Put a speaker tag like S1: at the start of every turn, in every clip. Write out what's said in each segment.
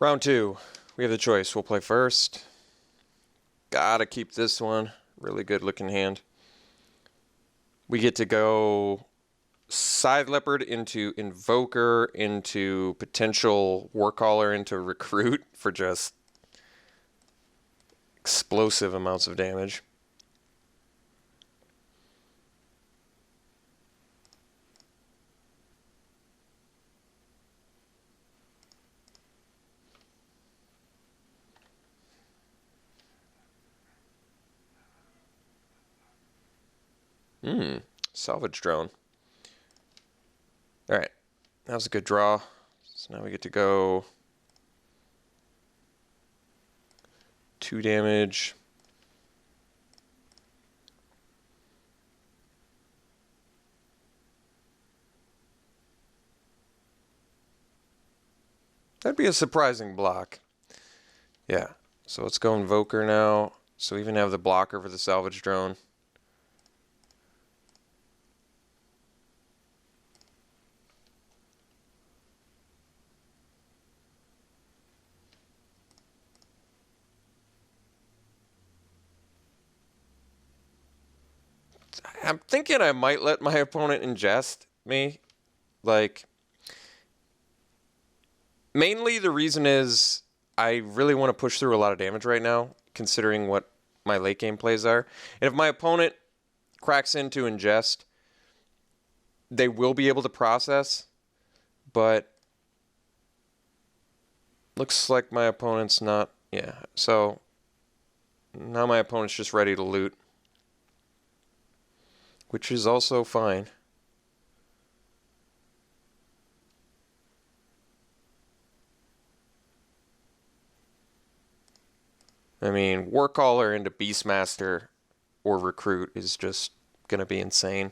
S1: Round two. We have the choice. We'll play first. Gotta keep this one. Really good looking hand. We get to go Scythe Leopard into Invoker into potential Warcaller into Recruit for just explosive amounts of damage. Salvage drone. Alright. That was a good draw. So now we get to go 2 damage. That'd be a surprising block. Yeah. So let's go Invoker now. So we even have the blocker for the salvage drone. I'm thinking I might let my opponent ingest me. Like, mainly the reason is I really want to push through a lot of damage right now, considering what my late game plays are. And if my opponent cracks into ingest, they will be able to process, but looks like my opponent's not. Yeah, so now my opponent's just ready to loot, which is also fine. I mean, Warcaller into Beastmaster or Recruit is just going to be insane.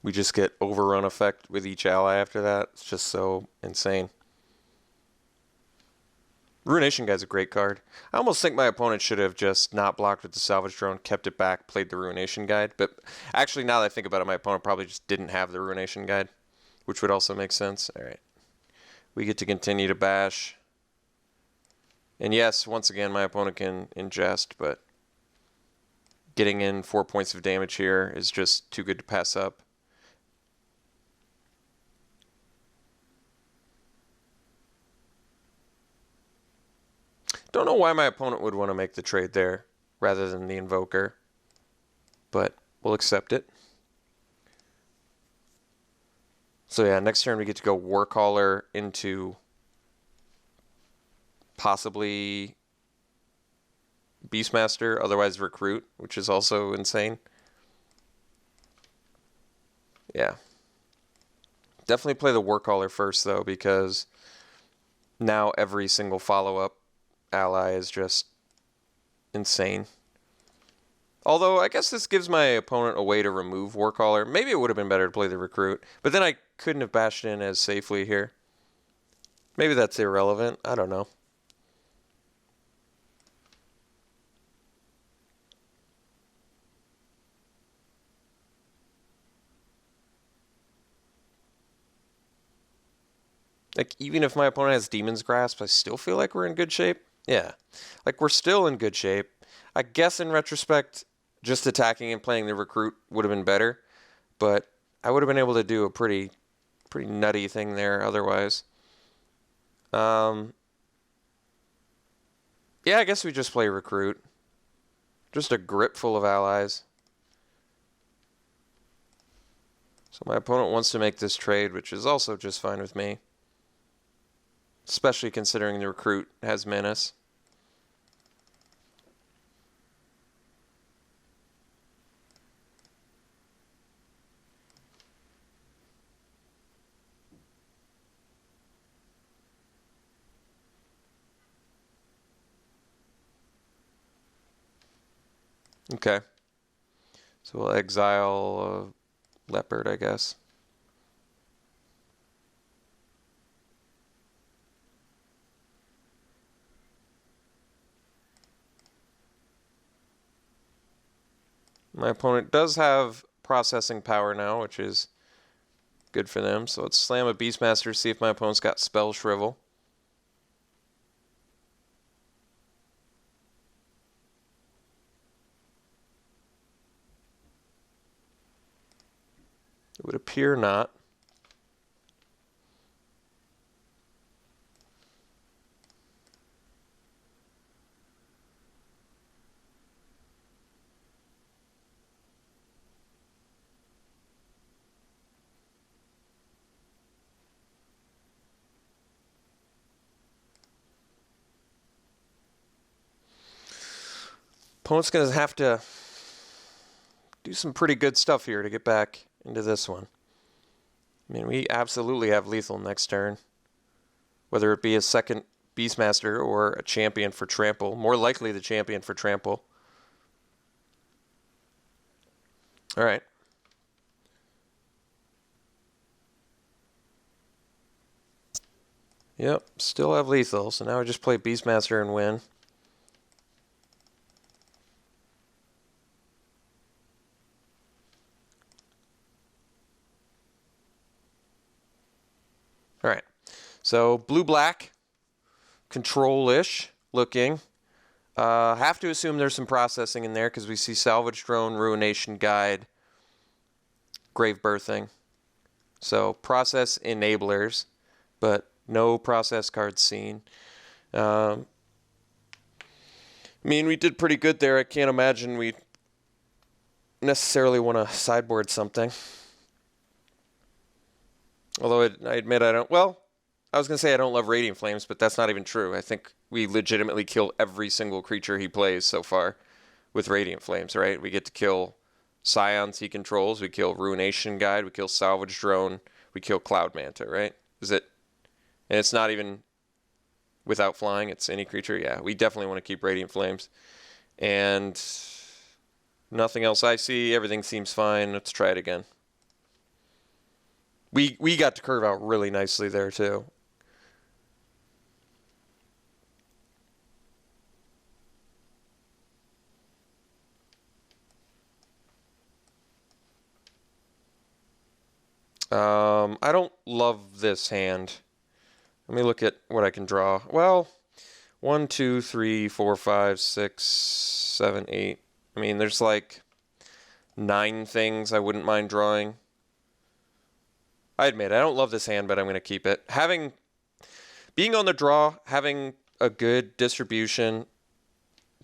S1: We just get overrun effect with each ally after that. It's just so insane. Ruination Guide's a great card. I almost think my opponent should have just not blocked with the Salvage Drone, kept it back, played the Ruination Guide. But actually, now that I think about it, my opponent probably just didn't have the Ruination Guide, which would also make sense. All right. We get to continue to bash. And yes, once again, my opponent can ingest, but getting in 4 points of damage here is just too good to pass up. Don't know why my opponent would want to make the trade there rather than the Invoker, but we'll accept it. So yeah, next turn we get to go Warcaller into possibly Beastmaster, otherwise Recruit, which is also insane. Yeah. Definitely play the Warcaller first, though, because now every single follow-up ally is just insane. Although, I guess this gives my opponent a way to remove Warcaller. Maybe it would have been better to play the Recruit, but then I couldn't have bashed in as safely here. Maybe that's irrelevant. I don't know. Like, even if my opponent has Demon's Grasp, I still feel like we're in good shape. Yeah. Like, we're still in good shape. I guess in retrospect, just attacking and playing the Recruit would have been better, but I would have been able to do a pretty nutty thing there otherwise. Yeah, I guess we just play Recruit. Just a grip full of allies. So my opponent wants to make this trade, which is also just fine with me. Especially considering the Recruit has Menace. Okay. So we'll exile leopard, I guess. My opponent does have processing power now, which is good for them. So let's slam a Beastmaster, see if my opponent's got Spell Shrivel. It would appear not. Opponent's going to have to do some pretty good stuff here to get back into this one. I mean, we absolutely have lethal next turn. Whether it be a second Beastmaster or a champion for trample. More likely the champion for trample. Alright. Yep, still have lethal, so now I just play Beastmaster and win. Alright, so blue-black, control-ish looking. Have to assume there's some processing in there because we see Salvage Drone, Ruination Guide, Grave Birthing. So process enablers, but no process cards seen. I mean, we did pretty good there. I can't imagine we necessarily want to sideboard something. Although I admit I don't... Well, I was going to say I don't love Radiant Flames, but that's not even true. I think we legitimately kill every single creature he plays so far with Radiant Flames, right? We get to kill Scions he controls. We kill Ruination Guide. We kill Salvage Drone. We kill Cloud Manta, right? Is it... And it's not even without flying. It's any creature. Yeah, we definitely want to keep Radiant Flames. And nothing else I see. Everything seems fine. Let's try it again. We got to curve out really nicely there, too. I don't love this hand. Let me look at what I can draw. Well, 1, 2, 3, 4, 5, 6, 7, 8. I mean, there's like 9 things I wouldn't mind drawing. I admit, I don't love this hand, but I'm going to keep it. Being on the draw, having a good distribution,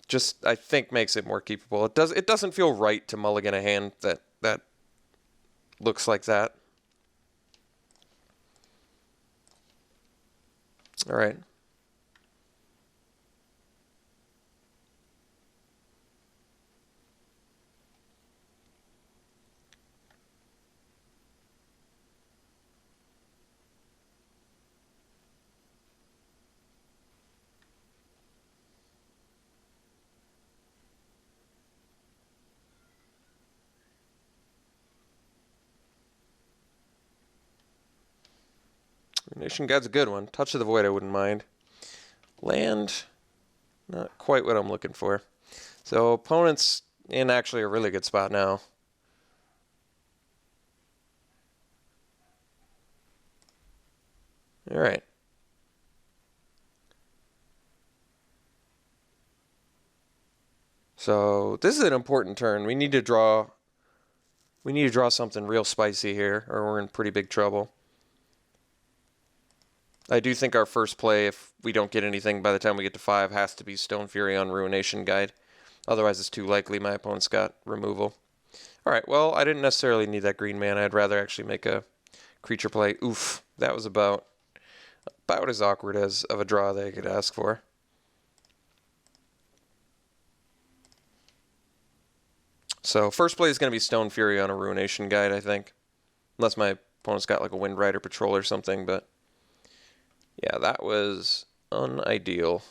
S1: just, I think, makes it more keepable. It doesn't feel right to mulligan a hand that looks like that. All right. Nation Guide's a good one. Touch of the Void I wouldn't mind. Land, not quite what I'm looking for. So opponent's in actually a really good spot now. All right. So this is an important turn. We need to draw something real spicy here, or we're in pretty big trouble. I do think our first play, if we don't get anything by the time we get to 5, has to be Stone Fury on Ruination Guide. Otherwise, it's too likely my opponent's got removal. All right, well, I didn't necessarily need that green mana. I'd rather actually make a creature play. Oof, that was about as awkward as of a draw they could ask for. So first play is going to be Stone Fury on a Ruination Guide, I think. Unless my opponent's got like a Wind Rider Patrol or something, but... Yeah, that was unideal.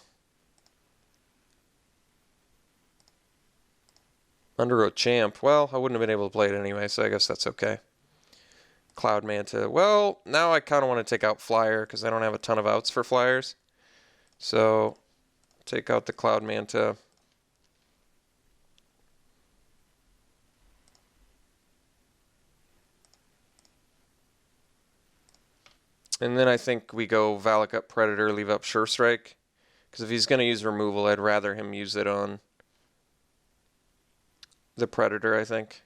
S1: Undergrowth Champ. Well, I wouldn't have been able to play it anyway, so I guess that's okay. Cloud Manta. Well, now I kind of want to take out Flyer because I don't have a ton of outs for Flyers. So, take out the Cloud Manta. And then I think we go Valak up Predator, leave up Sure Strike. Because if he's going to use removal, I'd rather him use it on the Predator, I think.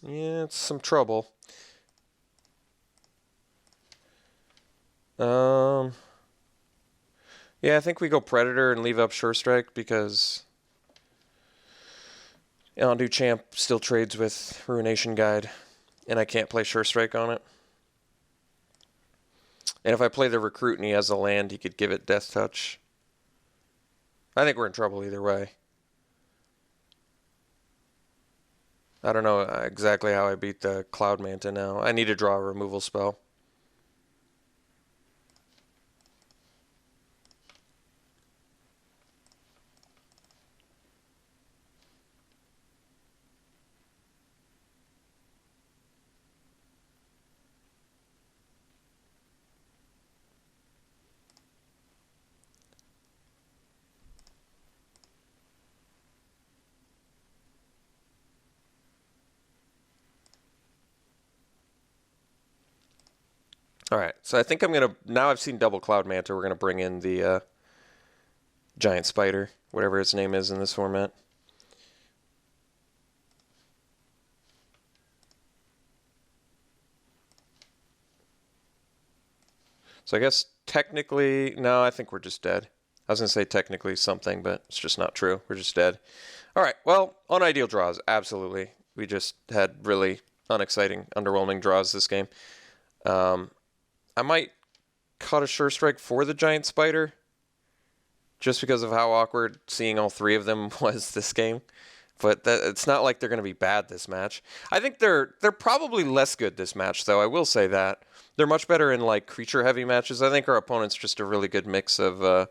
S1: Yeah, it's some trouble. Yeah, I think we go Predator and leave up Sure Strike because Undo Champ still trades with Ruination Guide, and I can't play Sure Strike on it. And if I play the Recruit and he has a land, he could give it Death Touch. I think we're in trouble either way. I don't know exactly how I beat the Cloud Manta now. I need to draw a removal spell. All right, so I think I'm going to, now I've seen double Cloud Manta, we're going to bring in the Giant Spider, whatever its name is in this format. So I guess technically, no, I think we're just dead. I was going to say technically something, but it's just not true. We're just dead. All right, well, unideal draws, absolutely. We just had really unexciting, underwhelming draws this game. I might cut a Sure Strike for the Giant Spider, just because of how awkward seeing all three of them was this game. But it's not like they're going to be bad this match. I think they're probably less good this match, though. I will say that. They're much better in like creature-heavy matches. I think our opponent's just a really good mix of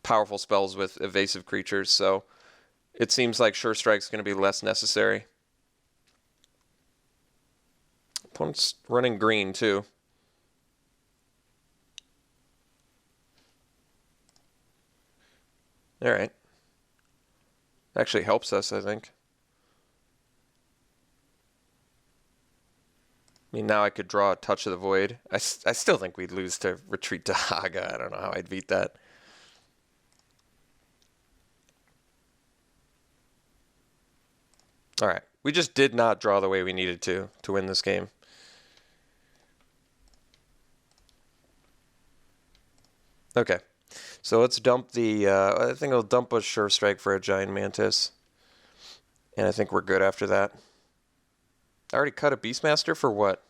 S1: powerful spells with evasive creatures, so it seems like Sure Strike's going to be less necessary. Opponent's running green, too. All right. Actually helps us, I think. I mean, now I could draw a Touch of the Void. I still think we'd lose to Retreat to Haga. I don't know how I'd beat that. All right. We just did not draw the way we needed to win this game. Okay. So let's dump the, I think I'll dump a Sure Strike for a Giant Mantis. And I think we're good after that. I already cut a Beastmaster for what?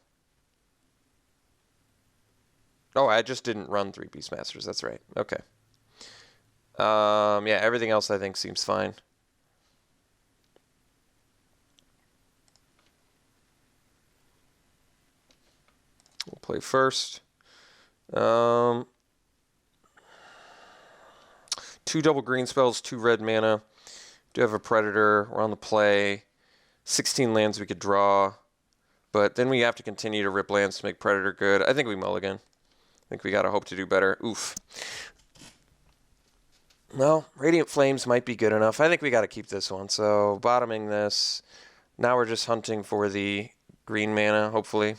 S1: Oh, I just didn't run 3 Beastmasters. That's right. Okay. Yeah, everything else I think seems fine. We'll play first. 2 double green spells, 2 red mana. Do have a Predator. We're on the play. 16 lands we could draw. But then we have to continue to rip lands to make Predator good. I think we mulligan. I think we got to hope to do better. Oof. Well, Radiant Flames might be good enough. I think we got to keep this one. So bottoming this. Now we're just hunting for the green mana, hopefully.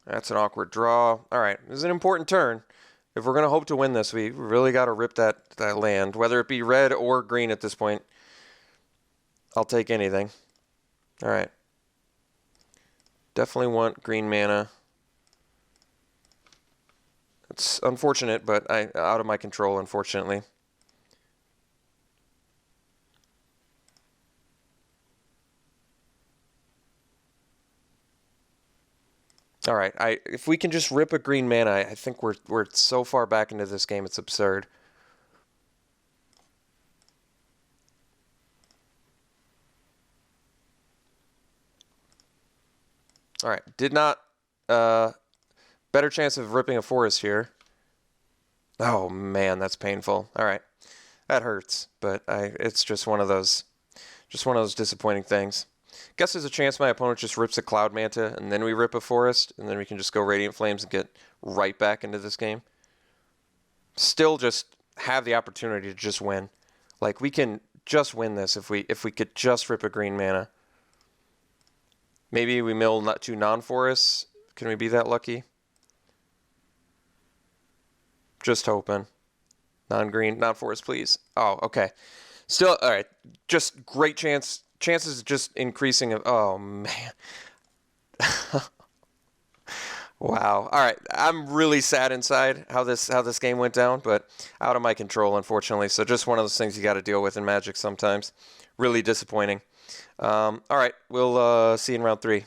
S1: That's an awkward draw. All right, this is an important turn. If we're going to hope to win this, we really got to rip that land. Whether it be red or green at this point, I'll take anything. All right. Definitely want green mana. It's unfortunate, but out of my control, unfortunately. All right, if we can just rip a green mana, I think we're so far back into this game, it's absurd. All right, did not better chance of ripping a forest here. Oh man, that's painful. All right, that hurts, but it's just one of those disappointing things. Guess there's a chance my opponent just rips a Cloud Manta, and then we rip a forest, and then we can just go Radiant Flames and get right back into this game. Still just have the opportunity to just win. Like, we can just win this if we could just rip a green mana. Maybe we mill 2 non-forests. Can we be that lucky? Just hoping. Non-green, non-forest, please. Oh, okay. Still, all right. Just great chance. Chances just increasing. Oh, man. Wow. All right. I'm really sad inside how this game went down, but out of my control, unfortunately. So just one of those things you got to deal with in Magic sometimes. Really disappointing. All right. We'll see you in round 3.